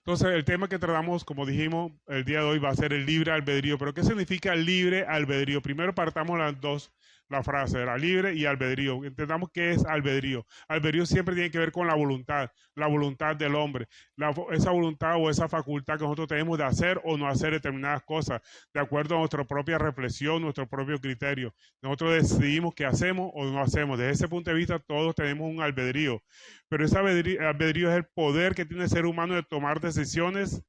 Entonces, el tema que tratamos, como dijimos, el día de hoy va a ser el libre albedrío. ¿Pero qué significa libre albedrío? Primero partamos la frase, la libre y albedrío. Entendamos qué es albedrío. Albedrío siempre tiene que ver con la voluntad del hombre, esa voluntad o esa facultad que nosotros tenemos de hacer o no hacer determinadas cosas, de acuerdo a nuestra propia reflexión, nuestro propio criterio. Nosotros decidimos qué hacemos o no hacemos. Desde ese punto de vista, todos tenemos un albedrío. Pero ese albedrío es el poder que tiene el ser humano de tomar decisiones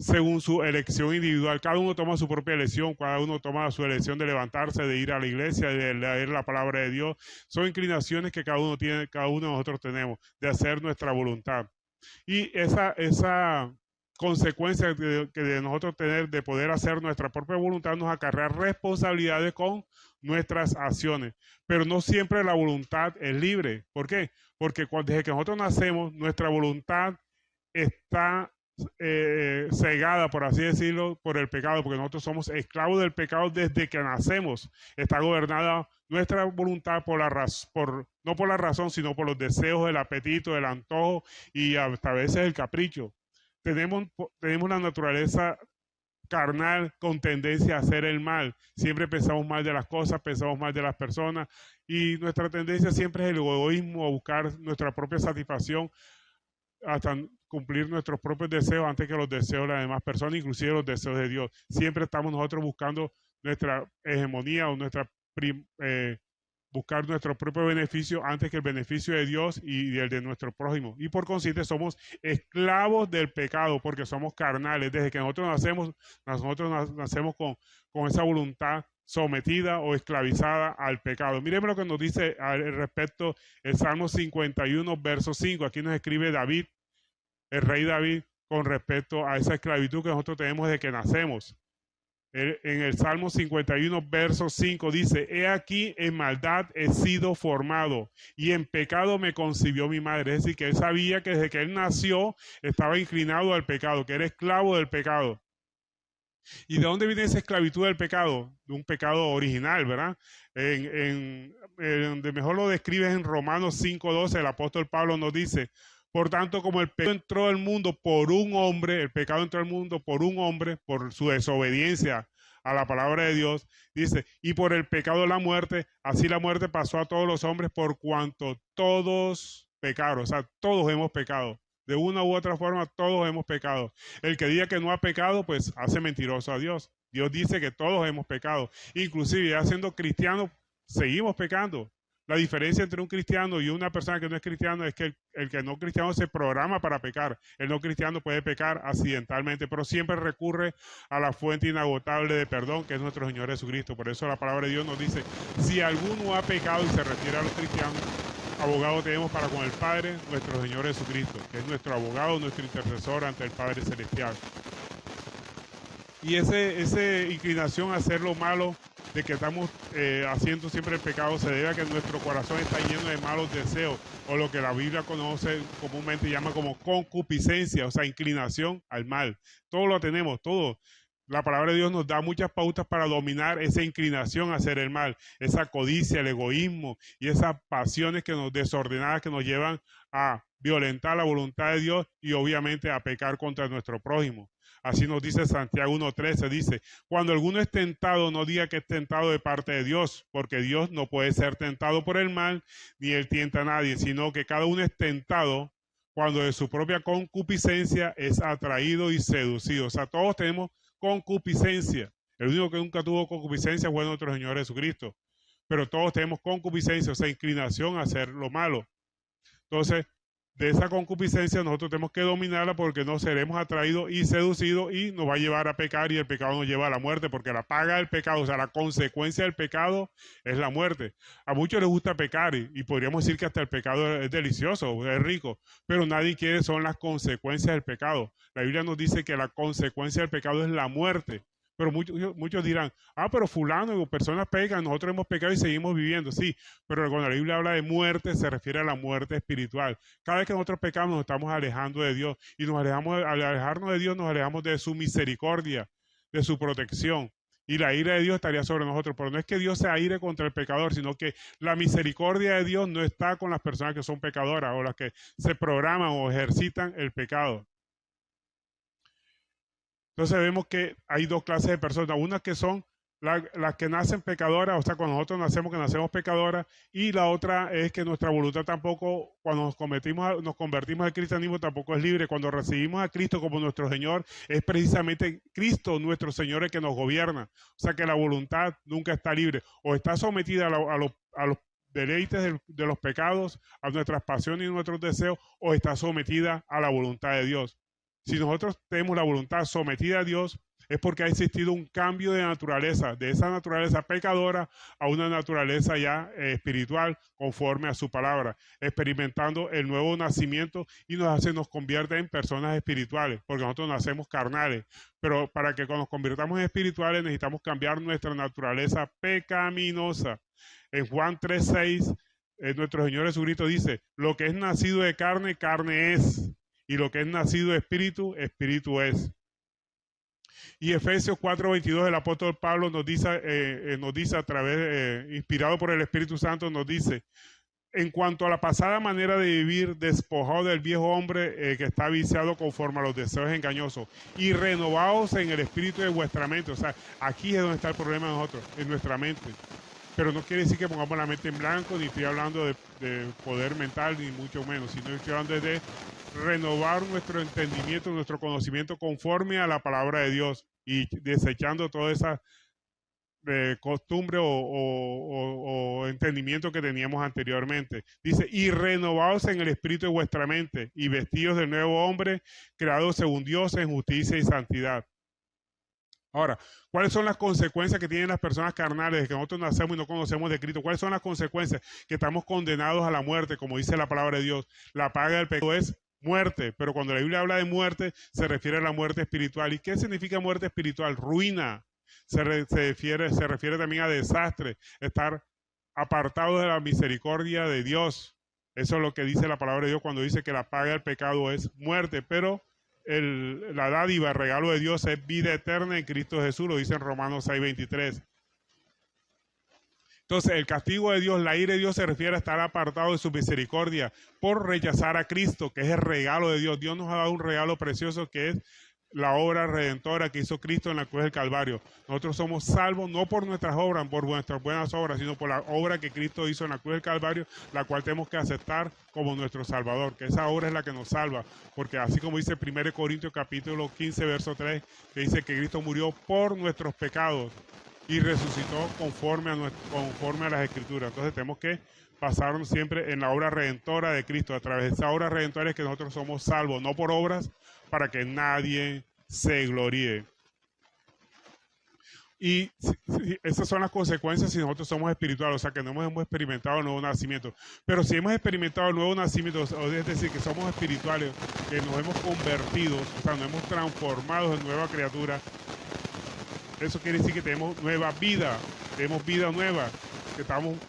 según su elección individual. Cada uno toma su propia elección, cada uno toma su elección de levantarse, de ir a la iglesia, de leer la palabra de Dios. Son inclinaciones que cada uno tiene, cada uno de nosotros tenemos, de hacer nuestra voluntad. Y esa consecuencia que de nosotros tener de poder hacer nuestra propia voluntad nos acarrea responsabilidades con nuestras acciones. Pero no siempre la voluntad es libre. ¿Por qué? Porque desde que nosotros nacemos, nuestra voluntad está cegada, por así decirlo, por el pecado, porque nosotros somos esclavos del pecado desde que nacemos. Está gobernada nuestra voluntad no por la razón, sino por los deseos, el apetito, el antojo y hasta a veces el capricho. Tenemos la naturaleza carnal con tendencia a hacer el mal. Siempre pensamos mal de las cosas, pensamos mal de las personas y nuestra tendencia siempre es el egoísmo, a buscar nuestra propia satisfacción hasta cumplir nuestros propios deseos antes que los deseos de las demás personas, inclusive los deseos de Dios. Siempre estamos nosotros buscando nuestra hegemonía o buscar nuestro propio beneficio antes que el beneficio de Dios y el de nuestro prójimo. Y por consiguiente somos esclavos del pecado porque somos carnales. Desde que nosotros nacemos con esa voluntad sometida o esclavizada al pecado. Miremos lo que nos dice al respecto el Salmo 51, verso 5. Aquí nos escribe David, el rey David, con respecto a esa esclavitud que nosotros tenemos desde que nacemos. En el Salmo 51, verso 5 dice, he aquí en maldad he sido formado y en pecado me concibió mi madre. Es decir, que él sabía que desde que él nació estaba inclinado al pecado, que era esclavo del pecado. ¿Y de dónde viene esa esclavitud del pecado? De un pecado original, ¿verdad? Donde mejor lo describe es en Romanos 5:12, el apóstol Pablo nos dice, por tanto, como el pecado entró al mundo por un hombre, el pecado entró al mundo por un hombre, por su desobediencia a la palabra de Dios, dice, y por el pecado de la muerte, así la muerte pasó a todos los hombres por cuanto todos pecaron, o sea, todos hemos pecado. De una u otra forma, todos hemos pecado. El que diga que no ha pecado, pues hace mentiroso a Dios. Dios dice que todos hemos pecado. Inclusive, ya siendo cristianos, seguimos pecando. La diferencia entre un cristiano y una persona que no es cristiano es que el que no cristiano se programa para pecar. El no cristiano puede pecar accidentalmente, pero siempre recurre a la fuente inagotable de perdón, que es nuestro Señor Jesucristo. Por eso la palabra de Dios nos dice, si alguno ha pecado y se refiere a los cristianos, abogado tenemos para con el Padre, nuestro Señor Jesucristo, que es nuestro abogado, nuestro intercesor ante el Padre Celestial. Y esa inclinación a hacer lo malo, de que estamos haciendo siempre el pecado, se debe a que nuestro corazón está lleno de malos deseos, o lo que la Biblia conoce comúnmente llama como concupiscencia, o sea, inclinación al mal. Todo lo tenemos, todo. La palabra de Dios nos da muchas pautas para dominar esa inclinación a hacer el mal, esa codicia, el egoísmo y esas pasiones desordenadas que nos llevan a violentar la voluntad de Dios y obviamente a pecar contra nuestro prójimo. Así nos dice Santiago 1:13, dice, cuando alguno es tentado, no diga que es tentado de parte de Dios, porque Dios no puede ser tentado por el mal, ni él tienta a nadie, sino que cada uno es tentado cuando de su propia concupiscencia es atraído y seducido. O sea, todos tenemos concupiscencia. El único que nunca tuvo concupiscencia fue nuestro Señor Jesucristo. Pero todos tenemos concupiscencia, o sea, inclinación a hacer lo malo. Entonces, de esa concupiscencia nosotros tenemos que dominarla porque no seremos atraídos y seducidos y nos va a llevar a pecar y el pecado nos lleva a la muerte porque la paga del pecado, o sea, la consecuencia del pecado es la muerte. A muchos les gusta pecar y podríamos decir que hasta el pecado es delicioso, es rico, pero nadie quiere son las consecuencias del pecado. La Biblia nos dice que la consecuencia del pecado es la muerte. Pero muchos dirán, pero fulano o personas pecan, nosotros hemos pecado y seguimos viviendo. Sí, pero cuando la Biblia habla de muerte, se refiere a la muerte espiritual. Cada vez que nosotros pecamos, nos estamos alejando de Dios. Y al alejarnos de Dios, nos alejamos de su misericordia, de su protección. Y la ira de Dios estaría sobre nosotros. Pero no es que Dios se aire contra el pecador, sino que la misericordia de Dios no está con las personas que son pecadoras o las que se programan o ejercitan el pecado. Entonces vemos que hay dos clases de personas, unas que son las que nacen pecadoras, o sea, cuando nosotros nacemos, que nacemos pecadoras, y la otra es que nuestra voluntad tampoco, cuando nos convertimos al cristianismo, tampoco es libre. Cuando recibimos a Cristo como nuestro Señor, es precisamente Cristo nuestro Señor el que nos gobierna. O sea que la voluntad nunca está libre, o está sometida a los deleites de los pecados, a nuestras pasiones y nuestros deseos, o está sometida a la voluntad de Dios. Si nosotros tenemos la voluntad sometida a Dios, es porque ha existido un cambio de naturaleza, de esa naturaleza pecadora a una naturaleza ya espiritual, conforme a su palabra, experimentando el nuevo nacimiento y nos convierte en personas espirituales, porque nosotros nacemos carnales, pero para que nos convirtamos en espirituales necesitamos cambiar nuestra naturaleza pecaminosa. En Juan 3:6, nuestro Señor Jesucristo dice, lo que es nacido de carne, carne es, y lo que es nacido de espíritu, espíritu es. Y Efesios 4:22, el apóstol Pablo nos dice a través, inspirado por el Espíritu Santo, nos dice, en cuanto a la pasada manera de vivir, despojado del viejo hombre que está viciado conforme a los deseos engañosos, y renovados en el espíritu de vuestra mente. O sea, aquí es donde está el problema de nosotros, en nuestra mente. Pero no quiere decir que pongamos la mente en blanco, ni estoy hablando de poder mental, ni mucho menos, sino estoy hablando de renovar nuestro entendimiento, nuestro conocimiento conforme a la palabra de Dios y desechando toda esa costumbre o entendimiento que teníamos anteriormente. Dice, y renovados en el espíritu de vuestra mente y vestidos del nuevo hombre, creados según Dios en justicia y santidad. Ahora, ¿cuáles son las consecuencias que tienen las personas carnales de que nosotros nacemos y no conocemos de Cristo? ¿Cuáles son las consecuencias? Que estamos condenados a la muerte, como dice la palabra de Dios. La paga del pecado es muerte, pero cuando la Biblia habla de muerte, se refiere a la muerte espiritual. ¿Y qué significa muerte espiritual? Ruina. Se refiere también a desastre, estar apartado de la misericordia de Dios. Eso es lo que dice la palabra de Dios cuando dice que la paga del pecado es muerte, pero la dádiva, el regalo de Dios es vida eterna en Cristo Jesús, lo dice en Romanos 6:23. Entonces, el castigo de Dios, la ira de Dios se refiere a estar apartado de su misericordia por rechazar a Cristo, que es el regalo de Dios. Dios nos ha dado un regalo precioso que es la obra redentora que hizo Cristo en la cruz del Calvario. Nosotros somos salvos no por nuestras obras, por nuestras buenas obras, sino por la obra que Cristo hizo en la cruz del Calvario, la cual tenemos que aceptar como nuestro Salvador, que esa obra es la que nos salva, porque así como dice 1 Corintios capítulo 15, verso 3, que dice que Cristo murió por nuestros pecados y resucitó conforme a las Escrituras. Entonces tenemos que basarnos siempre en la obra redentora de Cristo. A través de esa obra redentora es que nosotros somos salvos, no por obras, para que nadie se gloríe. Y esas son las consecuencias si nosotros somos espirituales, o sea que no hemos experimentado el nuevo nacimiento. Pero si hemos experimentado el nuevo nacimiento, es decir, que somos espirituales, que nos hemos convertido, o sea, nos hemos transformado en nueva criatura, eso quiere decir que tenemos nueva vida, tenemos vida nueva,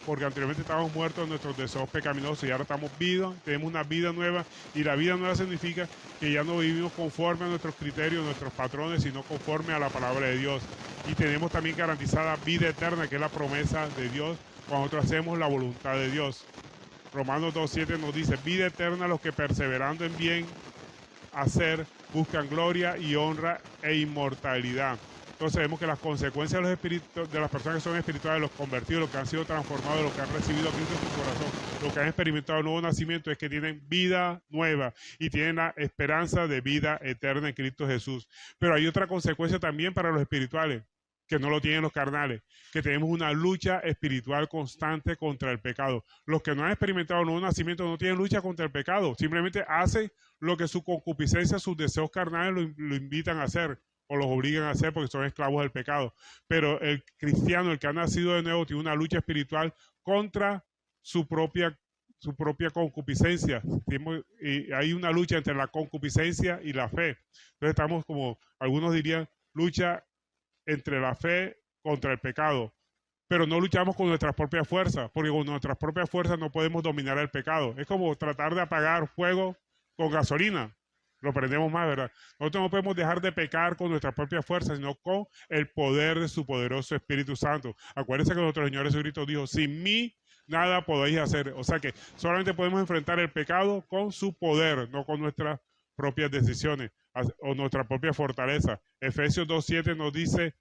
porque anteriormente estábamos muertos en nuestros deseos pecaminosos y ahora estamos vivos, tenemos una vida nueva, y la vida nueva significa que ya no vivimos conforme a nuestros criterios, nuestros patrones, sino conforme a la palabra de Dios. Y tenemos también garantizada vida eterna, que es la promesa de Dios cuando nosotros hacemos la voluntad de Dios. Romanos 2:7 nos dice, vida eterna a los que perseverando en bien hacer buscan gloria y honra e inmortalidad. Entonces vemos que las consecuencias de las personas que son espirituales, los convertidos, los que han sido transformados, los que han recibido a Cristo en su corazón, los que han experimentado el nuevo nacimiento, es que tienen vida nueva y tienen la esperanza de vida eterna en Cristo Jesús. Pero hay otra consecuencia también para los espirituales, que no lo tienen los carnales, que tenemos una lucha espiritual constante contra el pecado. Los que no han experimentado el nuevo nacimiento no tienen lucha contra el pecado, simplemente hacen lo que su concupiscencia, sus deseos carnales lo invitan a hacer, o los obligan a hacer porque son esclavos del pecado. Pero el cristiano, el que ha nacido de nuevo, tiene una lucha espiritual contra su propia concupiscencia. Y hay una lucha entre la concupiscencia y la fe. Entonces estamos, como algunos dirían, lucha entre la fe contra el pecado. Pero no luchamos con nuestras propias fuerzas, porque con nuestras propias fuerzas no podemos dominar el pecado. Es como tratar de apagar fuego con gasolina. Lo prendemos más, ¿verdad? Nosotros no podemos dejar de pecar con nuestras propias fuerzas, sino con el poder de su poderoso Espíritu Santo. Acuérdense que nuestro Señor Jesucristo dijo, sin mí nada podéis hacer. O sea que solamente podemos enfrentar el pecado con su poder, no con nuestras propias decisiones. o nuestra propia fortaleza. Efesios 2:7 nos dice: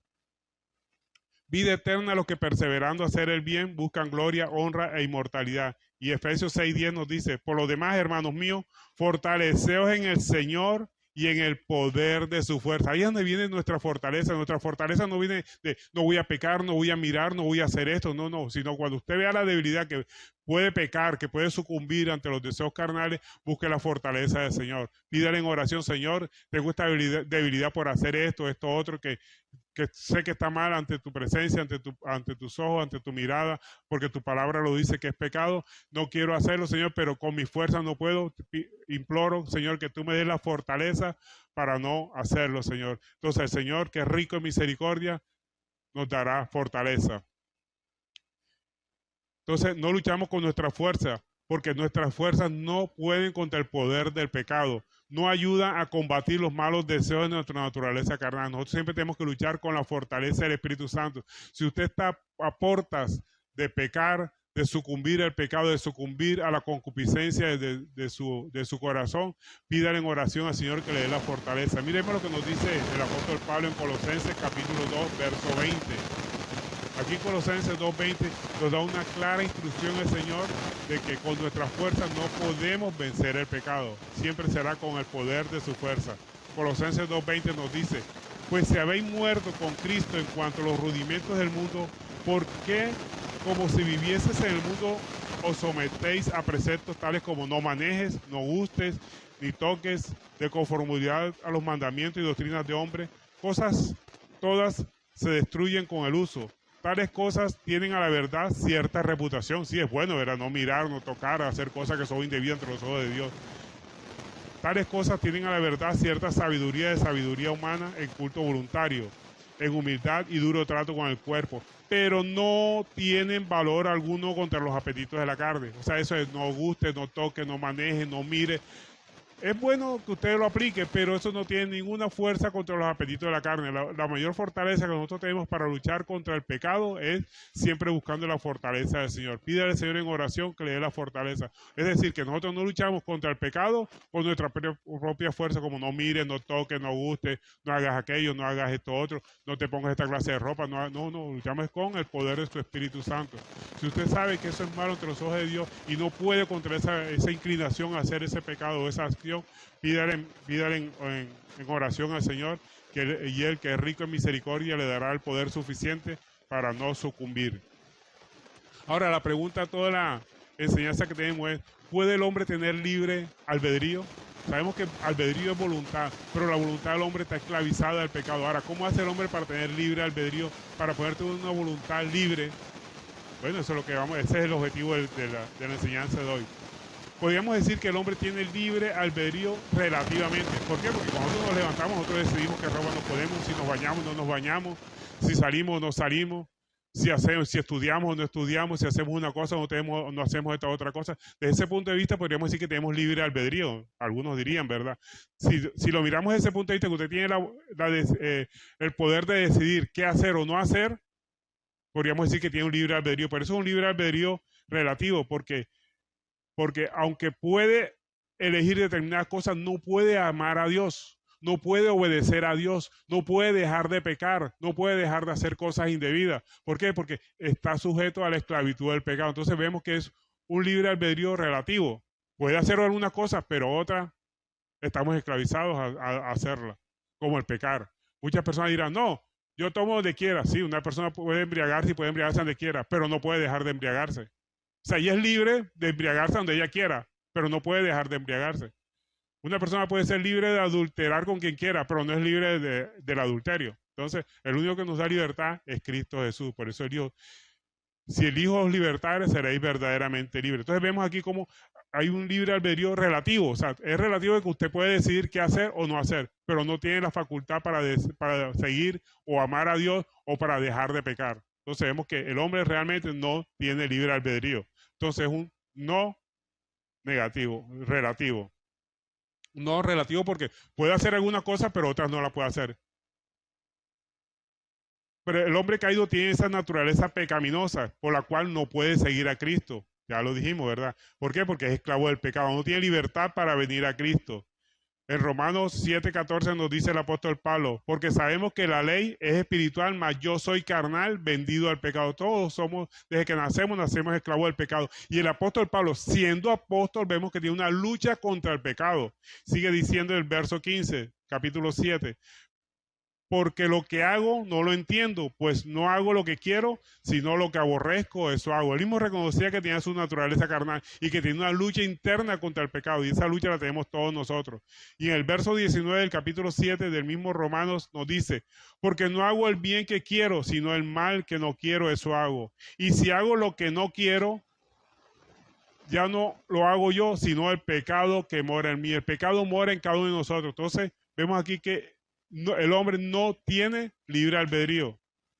vida eterna a los que perseverando a hacer el bien buscan gloria, honra e inmortalidad. Y Efesios 6:10 nos dice: por lo demás, hermanos míos, fortaleceos en el Señor y en el poder de su fuerza. Ahí es donde viene nuestra fortaleza. Nuestra fortaleza no viene de no voy a pecar, no voy a mirar, no voy a hacer esto, no, sino cuando usted vea la debilidad que puede pecar, que puede sucumbir ante los deseos carnales, busque la fortaleza del Señor. Pídale en oración: Señor, tengo esta debilidad por hacer esto, otro, que sé que está mal ante tu presencia, ante tus ojos, ante tu mirada, porque tu palabra lo dice que es pecado. No quiero hacerlo, Señor, pero con mi fuerza no puedo. Imploro, Señor, que tú me des la fortaleza para no hacerlo, Señor. Entonces el Señor, que es rico en misericordia, nos dará fortaleza. Entonces no luchamos con nuestra fuerza, porque nuestras fuerzas no pueden contra el poder del pecado. No ayuda a combatir los malos deseos de nuestra naturaleza carnal. Nosotros siempre tenemos que luchar con la fortaleza del Espíritu Santo. Si usted está a portas de pecar, de sucumbir al pecado, de sucumbir a la concupiscencia de su corazón, pídale en oración al Señor que le dé la fortaleza. Miremos lo que nos dice el apóstol Pablo en Colosenses capítulo 2, verso 20. Aquí en Colosenses 2:20 nos da una clara instrucción el Señor de que con nuestras fuerzas no podemos vencer el pecado. Siempre será con el poder de su fuerza. Colosenses 2:20 nos dice: pues si habéis muerto con Cristo en cuanto a los rudimentos del mundo, ¿por qué, como si vivieses en el mundo, os sometéis a preceptos tales como no manejes, no gustes, ni toques, de conformidad a los mandamientos y doctrinas de hombre? Cosas todas se destruyen con el uso. Tales cosas tienen a la verdad cierta reputación. Sí, es bueno, ¿verdad? No mirar, no tocar, hacer cosas que son indebidas entre los ojos de Dios. Tales cosas tienen a la verdad cierta sabiduría, de sabiduría humana, en culto voluntario, en humildad y duro trato con el cuerpo, pero no tienen valor alguno contra los apetitos de la carne. O sea, eso es: no guste, no toque, no maneje, no mire. Es bueno que usted lo aplique, pero eso no tiene ninguna fuerza contra los apetitos de la carne. La mayor fortaleza que nosotros tenemos para luchar contra el pecado es siempre buscando la fortaleza del Señor. Pídale al Señor en oración que le dé la fortaleza. Es decir, que nosotros no luchamos contra el pecado con nuestra propia fuerza, como no mires, no toques, no guste, no hagas aquello, no hagas esto otro, no te pongas esta clase de ropa. No, luchamos con el poder de su Espíritu Santo. Si usted sabe que eso es malo entre los ojos de Dios y no puede contra esa inclinación a hacer ese pecado o esa acción, pídale en oración al Señor, y Él, que es rico en misericordia, le dará el poder suficiente para no sucumbir. Ahora, la pregunta, toda la enseñanza que tenemos es: ¿puede el hombre tener libre albedrío? Sabemos que albedrío es voluntad, pero la voluntad del hombre está esclavizada al pecado. Ahora, ¿cómo hace el hombre para tener libre albedrío, para poder tener una voluntad libre? Bueno, eso es lo que ese es el objetivo de la enseñanza de hoy. Podríamos decir que el hombre tiene libre albedrío relativamente. ¿Por qué? Porque cuando nosotros nos levantamos, nosotros decidimos qué ropa nos ponemos, si nos bañamos o no nos bañamos, si salimos o no salimos, si estudiamos o no estudiamos, si hacemos una cosa o no hacemos esta otra cosa. Desde ese punto de vista podríamos decir que tenemos libre albedrío. Algunos dirían, ¿verdad? Si lo miramos desde ese punto de vista, que usted tiene el poder de decidir qué hacer o no hacer, podríamos decir que tiene un libre albedrío. Pero eso es un libre albedrío relativo, porque aunque puede elegir determinadas cosas, no puede amar a Dios, no puede obedecer a Dios, no puede dejar de pecar, no puede dejar de hacer cosas indebidas. ¿Por qué? Porque está sujeto a la esclavitud del pecado. Entonces vemos que es un libre albedrío relativo. Puede hacer algunas cosas, pero otras estamos esclavizados a hacerlas, como el pecar. Muchas personas dirán: no, yo tomo donde quiera. Sí, una persona puede embriagarse y puede embriagarse donde quiera, pero no puede dejar de embriagarse. O sea, ella es libre de embriagarse donde ella quiera, pero no puede dejar de embriagarse. Una persona puede ser libre de adulterar con quien quiera, pero no es libre del adulterio. Entonces, el único que nos da libertad es Cristo Jesús. Por eso Él dijo: si el Hijo os libertare, seréis verdaderamente libres. Entonces vemos aquí cómo hay un libre albedrío relativo. O sea, es relativo de que usted puede decidir qué hacer o no hacer, pero no tiene la facultad para seguir o amar a Dios o para dejar de pecar. Entonces vemos que el hombre realmente no tiene libre albedrío. Entonces es un no negativo, relativo. No relativo porque puede hacer algunas cosas, pero otras no las puede hacer. Pero el hombre caído tiene esa naturaleza pecaminosa por la cual no puede seguir a Cristo. Ya lo dijimos, ¿verdad? ¿Por qué? Porque es esclavo del pecado. No tiene libertad para venir a Cristo. En Romanos 7:14 nos dice el apóstol Pablo, porque sabemos que la ley es espiritual, mas yo soy carnal, vendido al pecado. Todos somos, desde que nacemos esclavos del pecado. Y el apóstol Pablo, siendo apóstol, vemos que tiene una lucha contra el pecado. Sigue diciendo el verso 15, capítulo 7. Porque lo que hago no lo entiendo, pues no hago lo que quiero, sino lo que aborrezco, eso hago. Él mismo reconocía que tenía su naturaleza carnal y que tiene una lucha interna contra el pecado, y esa lucha la tenemos todos nosotros. Y en el verso 19 del capítulo 7 del mismo Romanos nos dice, porque no hago el bien que quiero, sino el mal que no quiero, eso hago. Y si hago lo que no quiero, ya no lo hago yo, sino el pecado que mora en mí. El pecado mora en cada uno de nosotros. Entonces, vemos aquí que el hombre no tiene libre albedrío.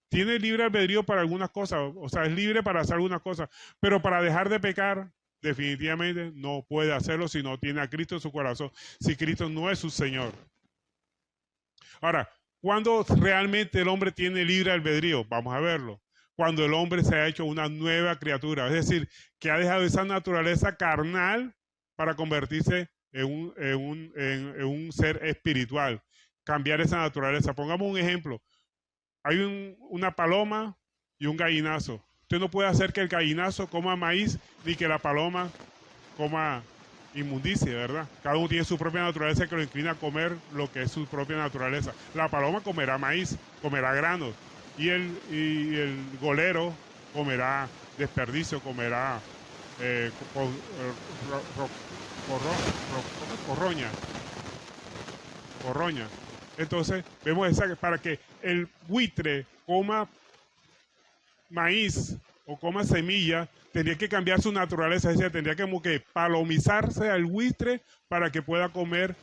Tiene libre albedrío para algunas cosas, o sea, es libre para hacer algunas cosas, pero para dejar de pecar, definitivamente no puede hacerlo si no tiene a Cristo en su corazón, si Cristo no es su Señor. Ahora, ¿cuándo realmente el hombre tiene libre albedrío? Vamos a verlo. Cuando el hombre se ha hecho una nueva criatura, es decir, que ha dejado esa naturaleza carnal para convertirse en un ser espiritual. Cambiar esa naturaleza. Pongamos un ejemplo. Hay una paloma y un gallinazo. Usted no puede hacer que el gallinazo coma maíz ni que la paloma coma inmundicia, ¿verdad? Cada uno tiene su propia naturaleza que lo inclina a comer lo que es su propia naturaleza. La paloma comerá maíz, comerá granos, y el golero comerá desperdicio, comerá corroña. Entonces, vemos para que el buitre coma maíz o coma semilla, tendría que cambiar su naturaleza, es decir, tendría que como que palomizarse al buitre para que pueda comer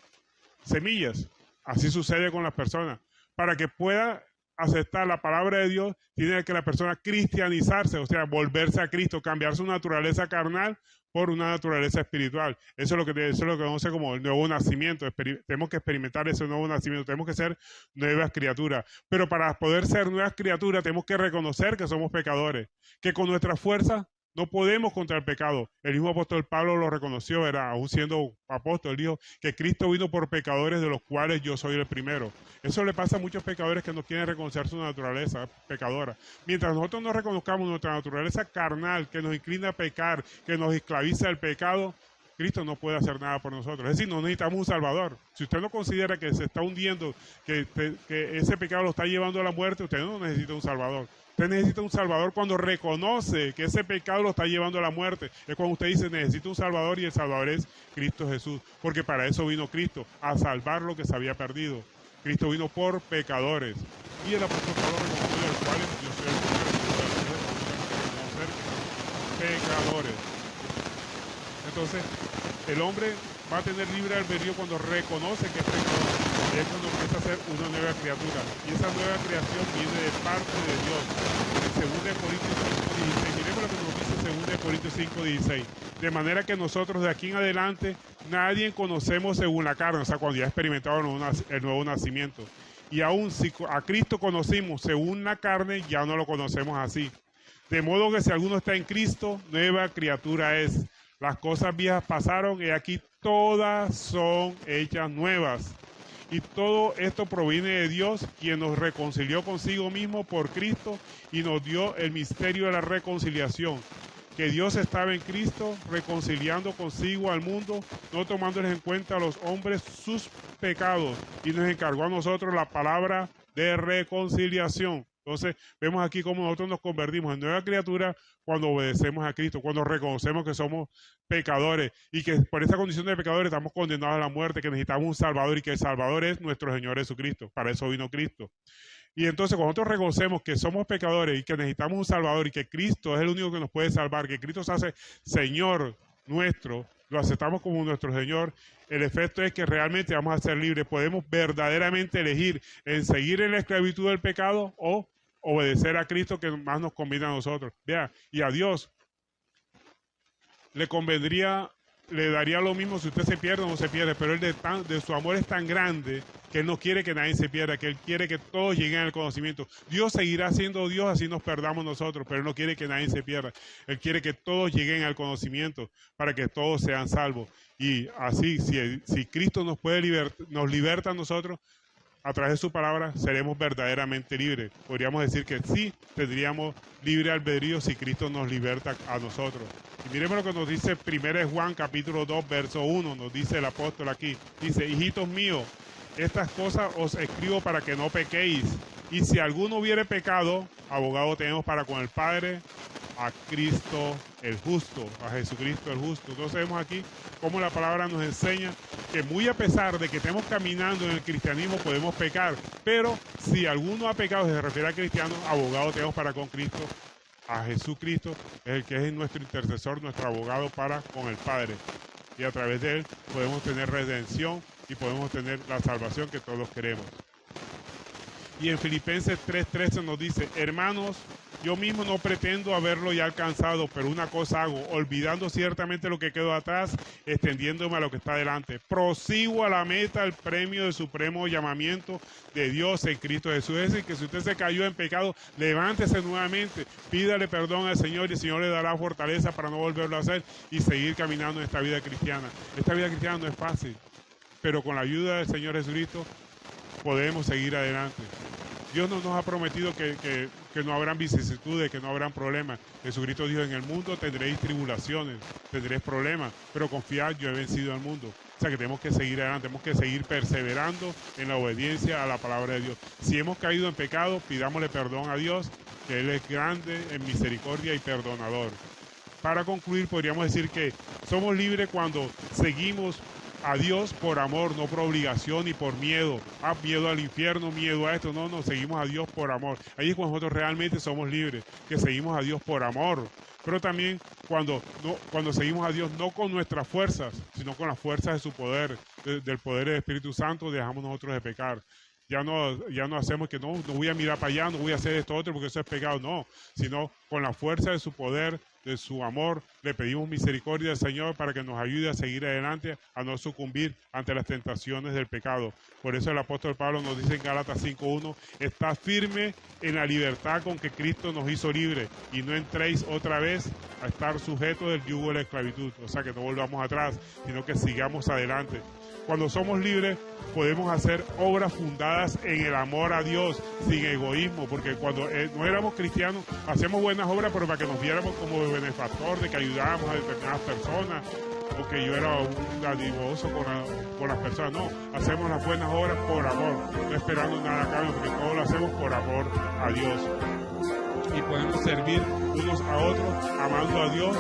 semillas. Así sucede con las personas. Para que pueda aceptar la palabra de Dios, tiene que la persona cristianizarse, o sea, volverse a Cristo, cambiar su naturaleza carnal por una naturaleza espiritual. Eso es lo que conoce como el nuevo nacimiento. Tenemos que experimentar ese nuevo nacimiento, tenemos que ser nuevas criaturas. Pero para poder ser nuevas criaturas tenemos que reconocer que somos pecadores, que con nuestra fuerza no podemos contra el pecado. El mismo apóstol Pablo lo reconoció, ¿verdad? Aún siendo apóstol, dijo que Cristo vino por pecadores, de los cuales yo soy el primero. Eso le pasa a muchos pecadores que no quieren reconocer su naturaleza pecadora. Mientras nosotros no reconozcamos nuestra naturaleza carnal, que nos inclina a pecar, que nos esclaviza el pecado, Cristo no puede hacer nada por nosotros. Es decir, no necesitamos un Salvador. Si usted no considera que se está hundiendo, que ese pecado lo está llevando a la muerte, usted no necesita un Salvador. Usted necesita un Salvador cuando reconoce que ese pecado lo está llevando a la muerte. Es cuando usted dice, necesito un Salvador, y el Salvador es Cristo Jesús. Porque para eso vino Cristo, a salvar lo que se había perdido. Cristo vino por pecadores. Y el apóstol Pablo reconoció de los cuales yo soy el primero de pecadores. Entonces, el hombre va a tener libre albedrío cuando reconoce que es pecador. Y es cuando empieza a ser una nueva criatura. Y esa nueva creación viene de parte de Dios. En 2 Corintios 5:16. Miremos lo que nos dice 2 Corintios 5:16. De manera que nosotros de aquí en adelante nadie conocemos según la carne, o sea, cuando ya ha experimentado el nuevo nacimiento. Y aún si a Cristo conocimos según la carne, ya no lo conocemos así. De modo que si alguno está en Cristo, nueva criatura es. Las cosas viejas pasaron y aquí todas son hechas nuevas. Y todo esto proviene de Dios, quien nos reconcilió consigo mismo por Cristo y nos dio el misterio de la reconciliación. Que Dios estaba en Cristo reconciliando consigo al mundo, no tomándoles en cuenta a los hombres sus pecados, y nos encargó a nosotros la palabra de reconciliación. Entonces, vemos aquí cómo nosotros nos convertimos en nueva criatura cuando obedecemos a Cristo, cuando reconocemos que somos pecadores y que por esa condición de pecadores estamos condenados a la muerte, que necesitamos un Salvador y que el Salvador es nuestro Señor Jesucristo. Para eso vino Cristo. Y entonces, cuando nosotros reconocemos que somos pecadores y que necesitamos un Salvador y que Cristo es el único que nos puede salvar, que Cristo se hace Señor nuestro, lo aceptamos como nuestro Señor, el efecto es que realmente vamos a ser libres. Podemos verdaderamente elegir en seguir en la esclavitud del pecado o obedecer a Cristo, que más nos conviene a nosotros. Vea, y a Dios le convendría le daría lo mismo si usted se pierde o no se pierde, pero Él de su amor es tan grande que Él no quiere que nadie se pierda, que Él quiere que todos lleguen al conocimiento. Dios seguirá siendo Dios, así nos perdamos nosotros, pero Él no quiere que nadie se pierda. Él quiere que todos lleguen al conocimiento para que todos sean salvos. Y así, si Cristo nos liberta a nosotros, a través de su palabra seremos verdaderamente libres. Podríamos decir que sí, tendríamos libre albedrío si Cristo nos liberta a nosotros. Y miremos lo que nos dice 1 Juan capítulo 2, verso 1, nos dice el apóstol aquí. Dice, hijitos míos, estas cosas os escribo para que no pequéis. Y si alguno hubiere pecado, abogado tenemos para con el Padre, a Cristo el justo, a Jesucristo el justo. Entonces vemos aquí cómo la palabra nos enseña que muy a pesar de que estemos caminando en el cristianismo podemos pecar, pero si alguno ha pecado, se refiere al cristiano, abogado tenemos para con Cristo, a Jesucristo, es el que es nuestro intercesor, nuestro abogado para con el Padre. Y a través de él podemos tener redención y podemos tener la salvación que todos queremos. Y en Filipenses 3:13 nos dice, hermanos, yo mismo no pretendo haberlo ya alcanzado, pero una cosa hago, olvidando ciertamente lo que quedó atrás, extendiéndome a lo que está delante. Prosigo a la meta, el premio del supremo llamamiento de Dios en Cristo Jesús. Es decir, que si usted se cayó en pecado, levántese nuevamente, pídale perdón al Señor y el Señor le dará fortaleza para no volverlo a hacer y seguir caminando en esta vida cristiana. Esta vida cristiana no es fácil, pero con la ayuda del Señor Jesucristo podemos seguir adelante. Dios no nos ha prometido que no habrán vicisitudes, que no habrán problemas. Jesucristo dijo, en el mundo tendréis tribulaciones, tendréis problemas, pero confiad, yo he vencido al mundo. O sea que tenemos que seguir adelante, tenemos que seguir perseverando en la obediencia a la palabra de Dios. Si hemos caído en pecado, pidámosle perdón a Dios, que Él es grande en misericordia y perdonador. Para concluir, podríamos decir que somos libres cuando seguimos a Dios por amor, no por obligación y por miedo. Miedo al infierno, miedo a esto. No, seguimos a Dios por amor. Ahí es cuando nosotros realmente somos libres, que seguimos a Dios por amor. Pero también cuando seguimos a Dios no con nuestras fuerzas, sino con las fuerzas de su poder, del poder del Espíritu Santo, dejamos nosotros de pecar. Ya no hacemos que no voy a mirar para allá, no voy a hacer esto otro porque eso es pecado, no, sino con la fuerza de su poder, de su amor, le pedimos misericordia al Señor para que nos ayude a seguir adelante, a no sucumbir ante las tentaciones del pecado. Por eso el apóstol Pablo nos dice en Gálatas 5:1, está firme en la libertad con que Cristo nos hizo libres y no entréis otra vez a estar sujetos del yugo de la esclavitud. O sea, que no volvamos atrás, sino que sigamos adelante. Cuando somos libres podemos hacer obras fundadas en el amor a Dios, sin egoísmo, porque cuando no éramos cristianos hacemos buenas obras, pero para que nos viéramos como benefactor, de que ayudábamos a determinadas personas, o que yo era un dadivoso con las personas. No, hacemos las buenas obras por amor, no esperando nada a cambio, porque todo lo hacemos por amor a Dios. Y podemos servir unos a otros, amando a Dios.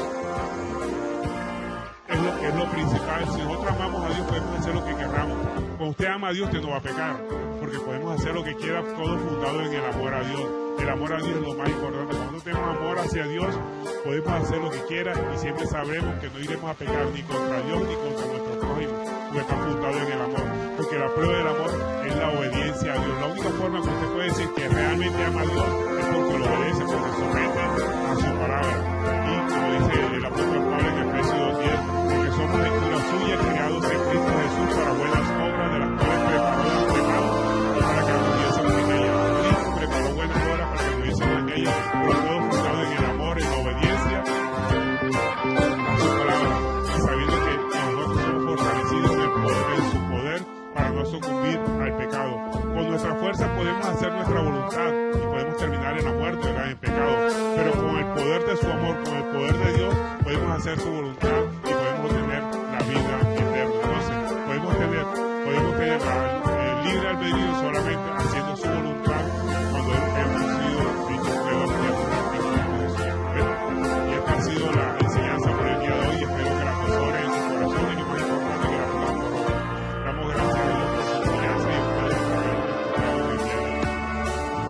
Es lo principal. Si nosotros amamos a Dios, podemos hacer lo que queramos. Cuando usted ama a Dios, usted no va a pecar, porque podemos hacer lo que quiera, todo fundado en el amor a Dios. El amor a Dios es lo más importante. Cuando tenemos amor hacia Dios, podemos hacer lo que quiera y siempre sabremos que no iremos a pecar ni contra Dios ni contra nuestro prójimo, porque está fundado en el amor. Porque la prueba del amor es la obediencia a Dios. La única forma que usted puede decir que realmente ama a Dios es porque lo obedece, porque se somete a su palabra. Y como dice el apóstol Pablo en Efesios 2:10, porque somos lectura suya, creados en Cristo Jesús para buenas obras, de las cuales preparó de antemano para que anduviésemos en ellas. Cristo preparó buenas obras para que anduviésemos en ellas, pero todo fundado en el amor, en la obediencia a su palabra, y sabiendo que nosotros somos fortalecidos en su poder para no sucumbir al pecado. Con nuestras fuerzas podemos hacer nuestra voluntad y podemos terminar en la muerte, ¿verdad?, en pecado, pero con el poder de su amor, con el poder de Dios, podemos hacer su voluntad y podemos tener la vida eterna. Entonces, podemos tener el libre albedrío solamente haciendo su voluntad cuando